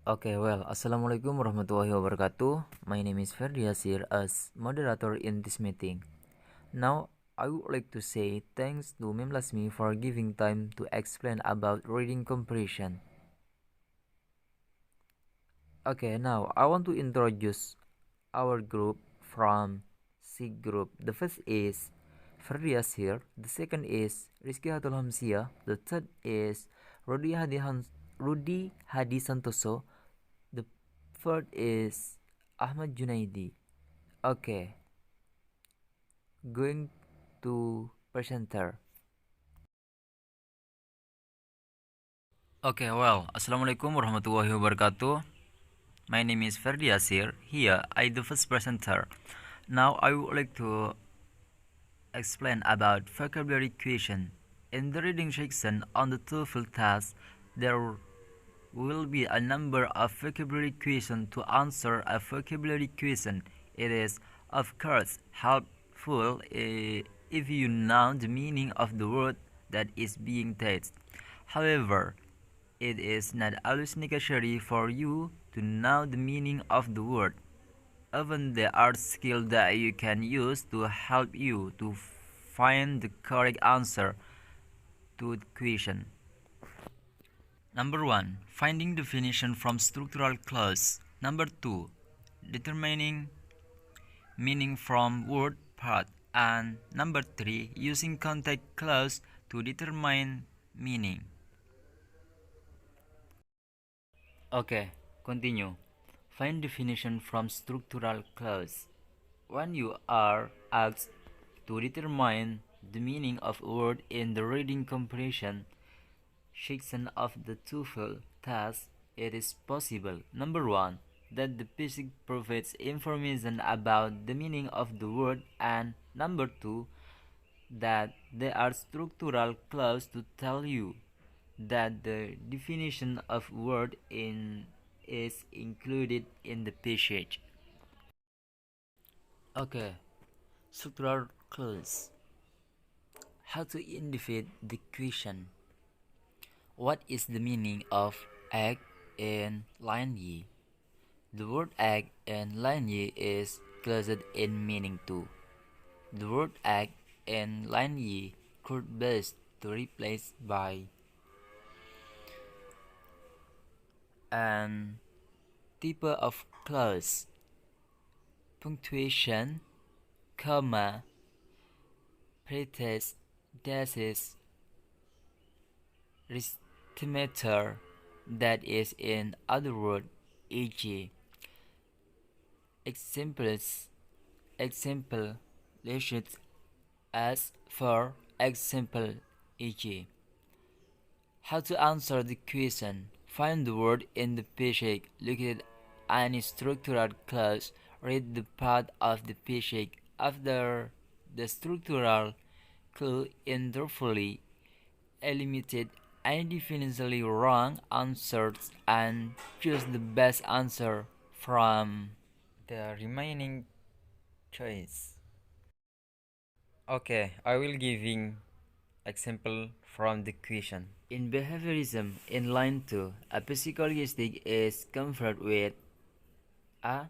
Assalamualaikum warahmatullahi wabarakatuh. My name is Ferdi Yasir as moderator in this meeting. Now, I would like to say thanks to Mem Lasmi for giving time to explain about reading comprehension. Now I want to introduce our group from C group. The first is Ferdi Yasir, the second is Rizky Hatul Hamzia, the third is Rudi Hadi Santoso, the fourth is Ahmad Junaidi. Going to presenter. Assalamualaikum warahmatullahi wabarakatuh. My name is Ferdi Yasir. Here, I the first presenter. Now, I would like to explain about vocabulary question. In the reading section on the TOEFL test, there will be a number of vocabulary questions to answer a vocabulary question. It is, of course, helpful if you know the meaning of the word that is being tested. However, it is not always necessary for you to know the meaning of the word. Even there are skills that you can use to help you to find the correct answer to the question. Number 1. Finding definition from structural clause. Number 2. Determining meaning from word part. And number 3. Using contact clause to determine meaning. Continue. Find definition from structural clause. When you are asked to determine the meaning of a word in the reading comprehension section of the TOEFL test, it is possible. Number 1. That the basic provides information about the meaning of the word, and number 2. That there are structural clauses to tell you that the definition of word is included in the passage. Structural clause. How to indicate the question. What is the meaning of egg in line Y? The word egg in line Y is closed in meaning too. The word egg in line Y could best to replace by an type of clause, punctuation, comma, pretext, dashes, restimator, that is in other words, e.g. example listed as for example, e.g. How to answer the question. Find the word in the passage, look at any structural clause, read the part of the passage after the structural clue interfully, eliminate any definitively wrong answers, and choose the best answer from the remaining choice. I will giving example from the question. In behaviorism, in line 2, a psychologistic is compared with a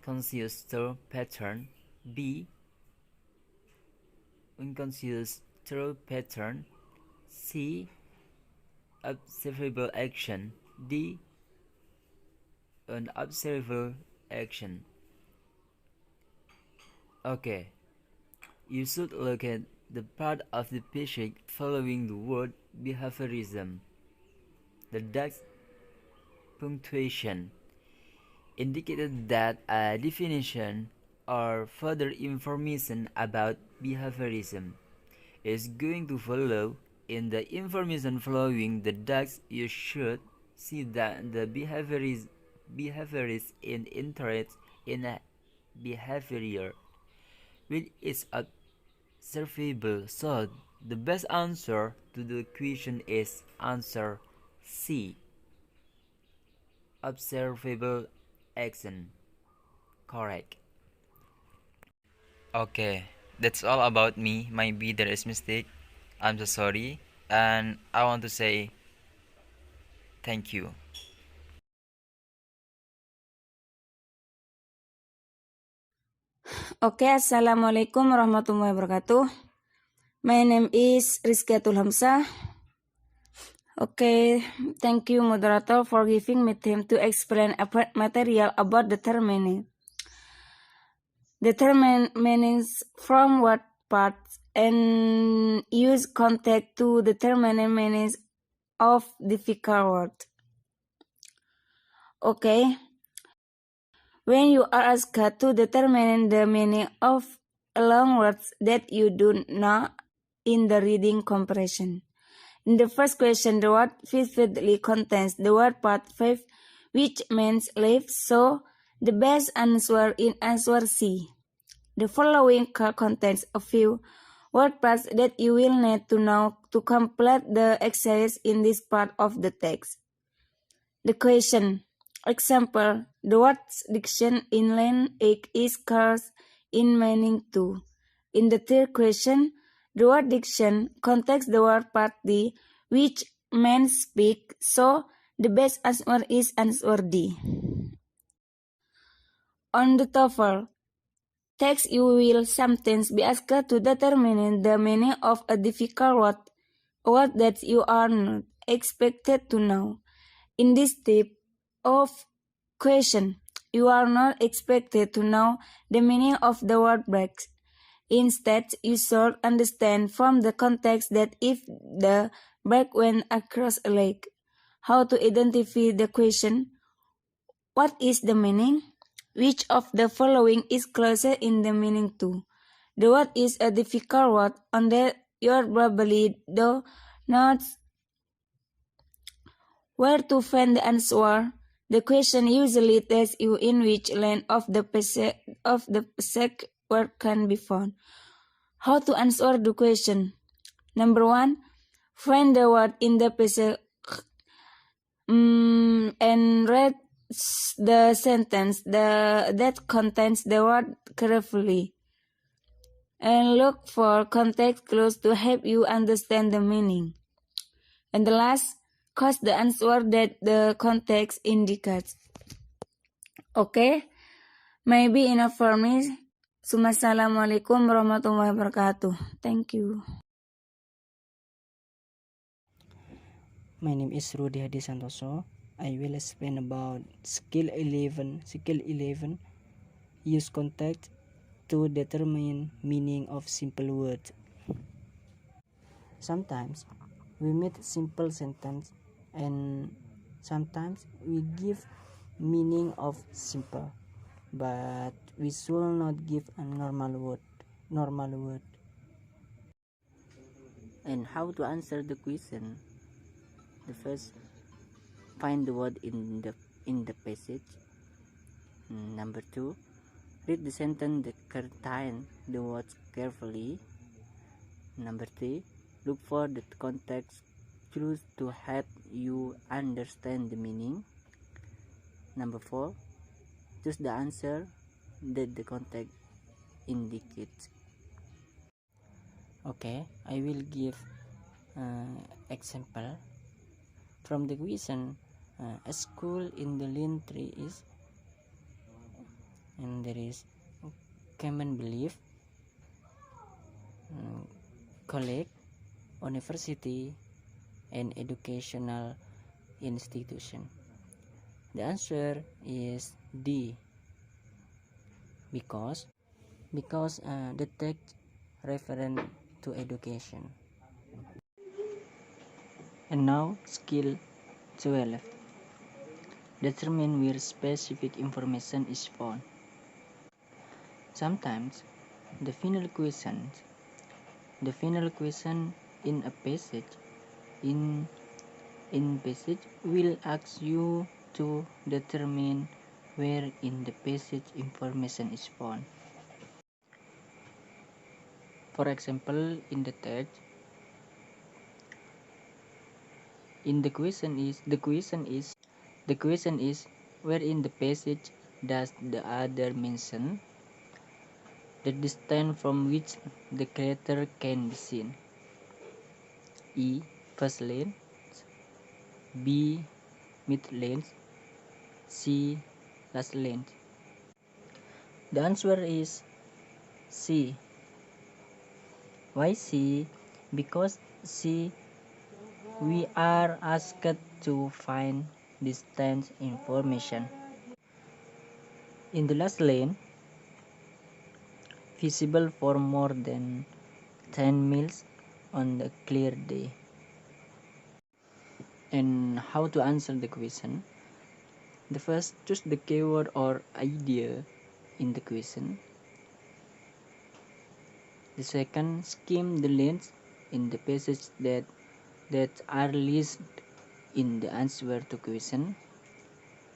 conscious thought pattern, B. unconscious thought pattern, C. observable action, D. unobservable action. You should look at the part of the passage following the word behaviorism. The dash punctuation indicated that a definition or further information about behaviorism is going to follow. In the information following the dash, you should see that the behaviorist in interest in a behavior which is observable. So the best answer to the question is answer C. Observable action. Correct. That's all about me. Maybe there is mistake. I'm so sorry, and I want to say thank you. Okay, Assalamualaikum warahmatullahi wabarakatuh. My name is Rizkiatul Hamzah. Okay, thank you moderator for giving me time to explain material about determining. Determine meanings from word parts and use context to determine meanings of difficult words. Okay. When you are asked to determine the meaning of long words that you do not in the reading comprehension. In the first question, the word vividly contains the word part 5, which means live, so the best answer in answer C. The following contains a few word parts that you will need to know to complete the exercise in this part of the text. The question. Example, the word's diction in line 8 is scarce in meaning too. In the third question, the word diction contains the word party, which means speak, so the best answer is answer D. On the TOEFL text, you will sometimes be asked to determine the meaning of a difficult word that you are not expected to know. In this type of question, you are not expected to know the meaning of the word breaks. Instead, you should understand from the context that if the break went across a lake, how to identify the question, what is the meaning? Which of the following is closer in the meaning to? The word is a difficult word on that you probably do not where to find the answer. The question usually tells you in which line of the passage word can be found. How to answer the question? Number 1, find the word in the passage and read the sentence that contains the word carefully. And look for context clues to help you understand the meaning. And the last, cause the answer that the context indicates. Okay, maybe enough for me. Assalamualaikum warahmatullahi wabarakatuh. Thank you. My name is Rudy Hadi Santoso. I will explain about skill 11. Skill 11. Use context to determine meaning of simple words. Sometimes we meet simple sentence and sometimes we give meaning of simple, but we should not give a normal word. And how to answer the question? The first, find the word in the passage. Number 2, read the sentence that contain the words carefully. Number 3, look for the context clues to help you understand the meaning. Number 4, choose the answer that the context indicates. Okay, I will give example from the question. A school in the line 3 is, and there is common belief, college, university, and educational institution. The answer is D, because the text referent to education. And now skill 12. Determine where specific information is found. Sometimes the final question in a passage will ask you to determine where in the passage information is found. For example, in the text, the question is where in the passage does the author mention the distance from which the creator can be seen? E. First lens, B. Mid lens, C. Last lens. The answer is C. Why C? Because C, we are asked to find distance information. In the last lane, visible for more than 10 miles on a clear day. And how to answer the question? The first, choose the keyword or idea in the question. The second, skim the lanes in the passage that are listed in the answer to question.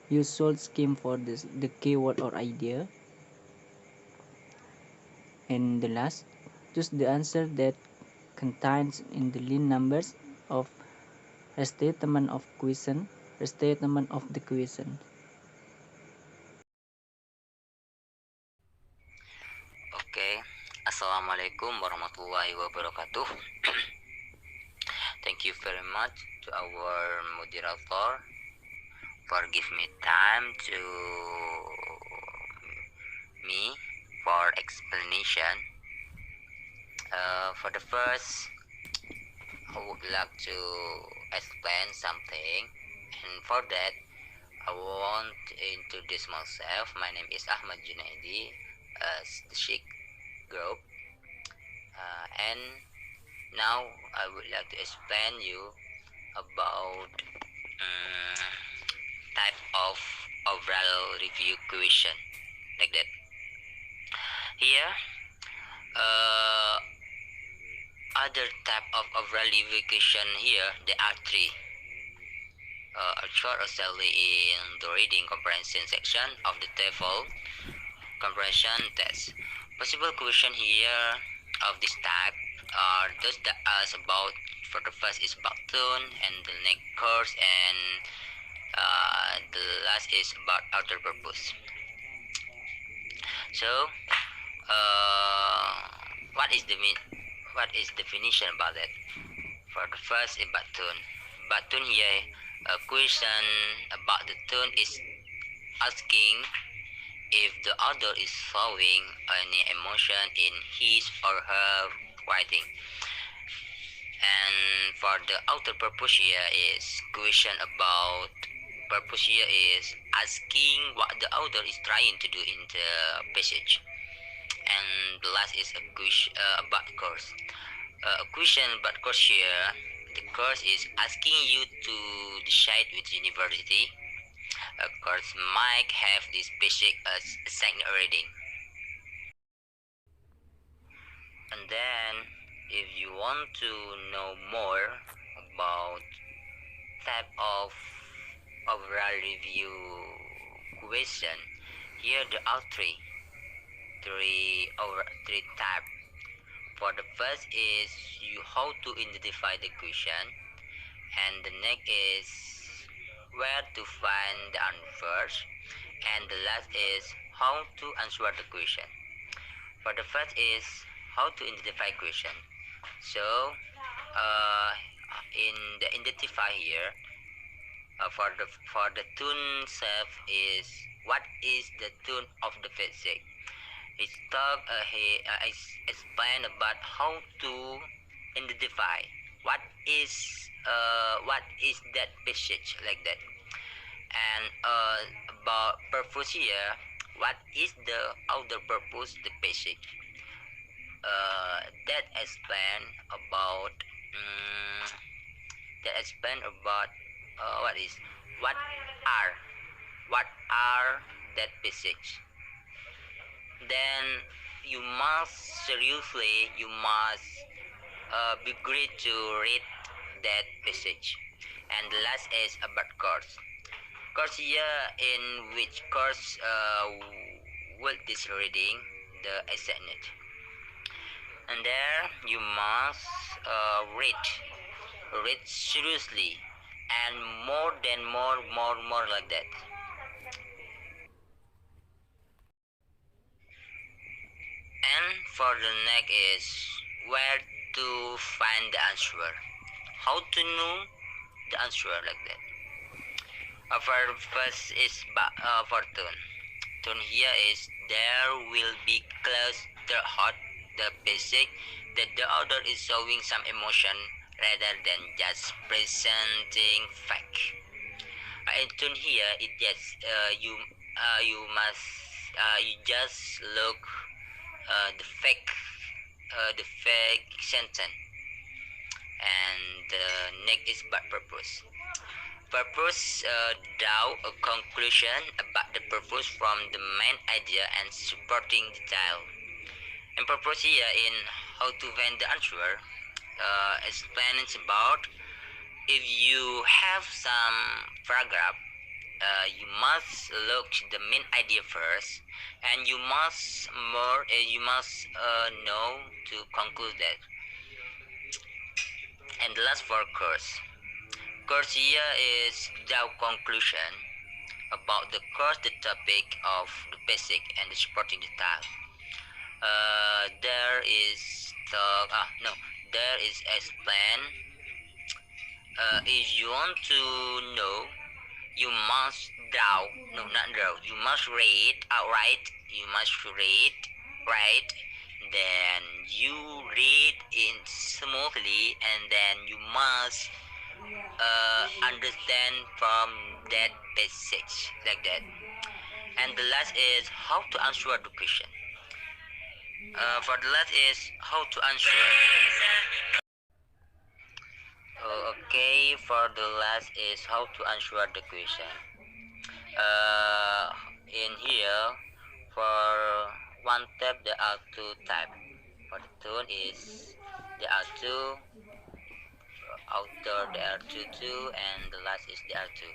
You should skim for the keyword or idea. And the last, choose the answer that contains in the line numbers of restatement of the question. Oke, Assalamualaikum warahmatullahi wabarakatuh. Thank you very much to our moderator for give me time to me for explanation. For the first, I would like to explain something, and for that, I want to introduce myself. My name is Ahmad Junaidi, the Sheikh Group, and now I would like to explain you about type of overall review question, like that. Here, other type of overall review question here, there are three. A short assembly in the reading comprehension section of the table comprehension test. Possible question here of this type are those that ask about. For the first is about tone, and the next course, and the last is about outer purpose. So, what is definition about that? For the first is about tone. About tone here, a question about the tone is asking if the author is showing any emotion in his or her writing. And for the outer purpose here is question about purpose here is asking what the author is trying to do in the passage. And the last is a question about course. A question about course here, the course is asking you to decide which university a course might have this basic assigned reading. And then, if you want to know more about type of overall review question, here there are three type. For the first is you how to identify the question, and the next is where to find the answers, and the last is how to answer the question. For the first is how to identify question. So in the identify here, for the tune self is what is the tune of the physics. It's talk I explain about how to identify what is that passage, like that. And about purpose here, what is the outer purpose the passage. That explain about what are that passage. Then you must be great to read that passage. And the last is about course. Course here, in which course will this reading the assignment. And there you must read seriously and more like that. And for the next is where to find the answer, how to know the answer, like that. For first is for tone here is there will be close after hot the basic that the author is showing some emotion rather than just presenting fact. In tune here, it yes, you must you just look the fake sentence, and the next is but purpose. Purpose draw a conclusion about the purpose from the main idea and supporting detail. And purpose here in how to find the answer explains about if you have some paragraph, you must look the main idea first, and you must know to conclude that. And the last for course. Course here is the conclusion about the course, the topic of the basic and the supporting detail. There is there is explain. If you want to know, you must draw. No, not draw. You must read outright. You must read right. Then you read in smoothly, and then you must understand from that passage like that. And the last is how to answer the question. For the last is how to answer. Okay, for the last is how to answer the question. In here, for one tab there are two types. For the tune is there are two. Outer there are two, and the last is there are two.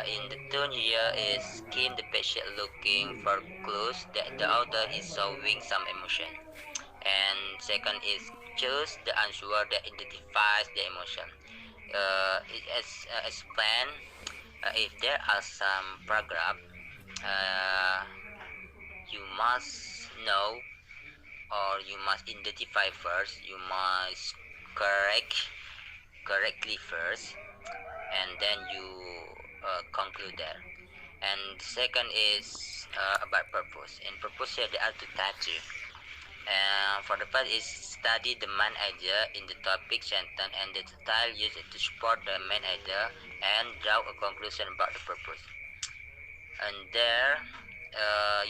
In the tune here is skim the patient looking for clues that the author is showing some emotion. And second is choose the answer that identifies the emotion. It explain if there are some paragraph, you must know or you must identify first. You must correctly first, and then you conclude there. And second is about purpose. In purpose here there are two types. For the first is study the main idea in the topic sentence and the style used to support the main idea and draw a conclusion about the purpose. And there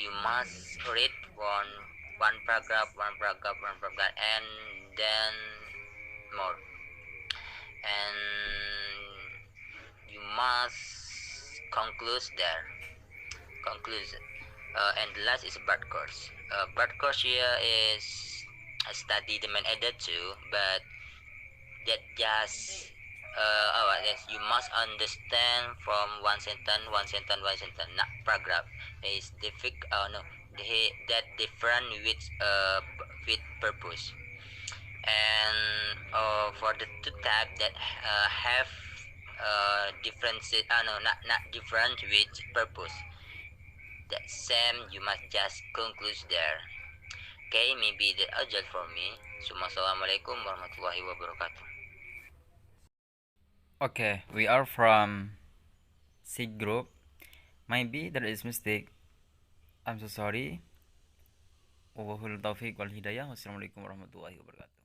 you must read one paragraph, and then more. And you must conclude there. Conclusion. And the last is broad course. Broad course here is study the main idea too, but that just yes, you must understand from one sentence, not paragraph. Is difficult. No, that different with purpose. And for the two type that have differences. No, not different with purpose. That same you must just conclude there. Okay, maybe that all for me. Assalamualaikum warahmatullahi wabarakatuh. Okay, we are from C group. Maybe there is mistake. I'm so sorry. Wallahul taufiq wal hidayah. Wassalamualaikum warahmatullahi wabarakatuh.